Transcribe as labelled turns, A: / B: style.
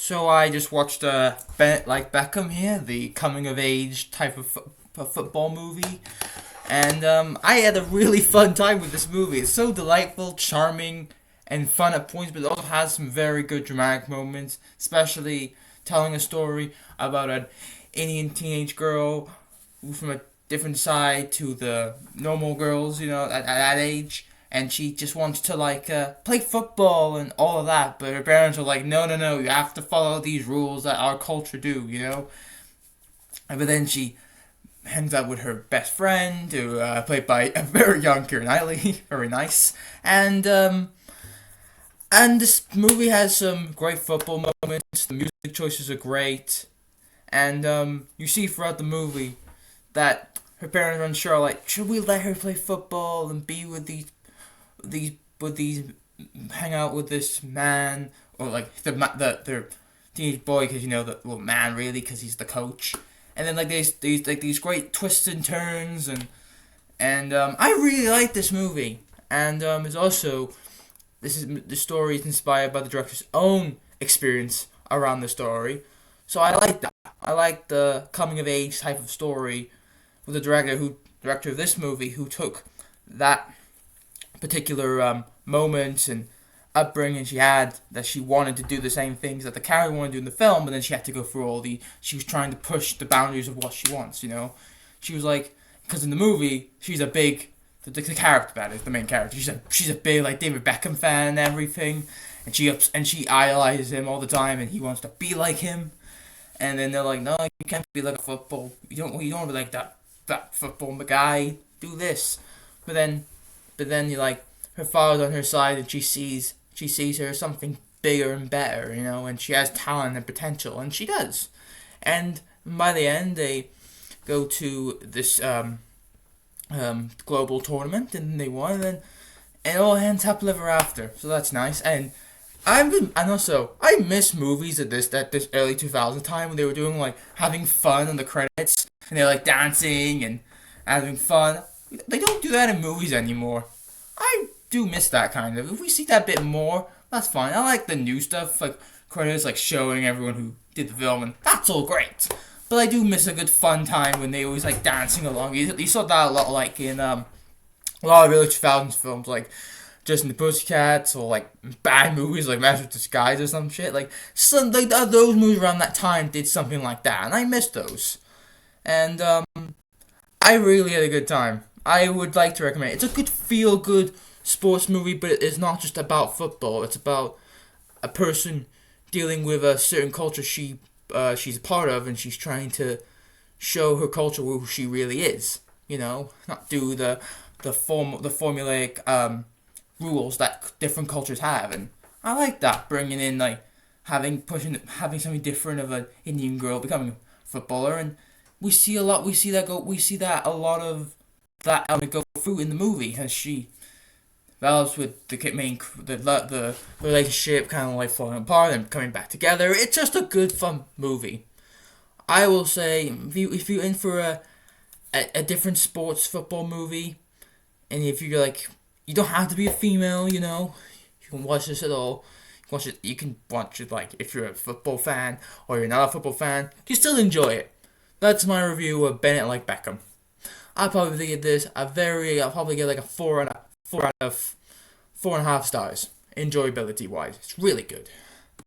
A: So I just watched Bennett like Beckham here, the coming of age type of football movie, and I had a really fun time with this movie. It's so delightful, charming, and fun at points, but it also has some very good dramatic moments, especially telling a story about an Indian teenage girl from a different side to the normal girls, at that age. And she just wants to play football and all of that, but her parents are like, no, no, no, you have to follow these rules that our culture do. But then she hangs out with her best friend, who played by a very young Keira Knightley, very nice, and this movie has some great football moments. The music choices are great, and you see throughout the movie that her parents are unsure, like, should we let her play football and be with these with these hang out with this man, or like the teenage boy, because the man really, because he's the coach. And then these great twists and turns, and I really like this movie. And it's also, the story is inspired by the director's own experience around the story. So I like that. I like the coming of age type of story with the director of this movie, who took that particular moments and upbringing she had, that she wanted to do the same things that the character wanted to do in the film, but then she had to go through she was trying to push the boundaries of what she wants. She was like, because in the movie, she's a big, the character, that is, the main character, she's a big, like, David Beckham fan and everything, and she idolizes him all the time, and he wants to be like him, and then they're like, no, you can't be like a football, you don't be like that football guy, do this, but then you like, her father's on her side, and she sees her as something bigger and better, and she has talent and potential, and she does. And by the end, they go to this global tournament, and they won, and it all ends happily ever after. So that's nice. And also I miss movies at this early 2000 time, when they were doing, like, having fun on the credits, and they're like dancing and having fun. They don't do that in movies anymore. I do miss that kind of. If we see that bit more, that's fine. I like the new stuff, like credits, like showing everyone who did the film, and that's all great. But I do miss a good fun time when they always like dancing along. You saw that a lot, like in a lot of early 2000s films, like Just in the Pussycats, or like bad movies like Master of Disguise or some shit. Like some like those movies around that time did something like that, and I miss those. And I really had a good time. I would like to recommend it. It's a good feel-good sports movie, but it's not just about football. It's about a person dealing with a certain culture she's a part of, and she's trying to show her culture who she really is. Not do the formulaic rules that different cultures have, and I like that, bringing in, like, having something different of an Indian girl becoming a footballer, and we see a lot. We see that a lot of that go through in the movie, as she develops with the relationship kind of like falling apart and coming back together. It's just a good fun movie. I will say, if you're in for a different sports football movie, and if you're like, you don't have to be a female, you can watch this at all. You can watch it, like, if you're a football fan or you're not a football fan, you still enjoy it. That's my review of Bennett like Beckham. I'll probably give this I'll probably give like a four out of 4.5 stars. Enjoyability wise, it's really good.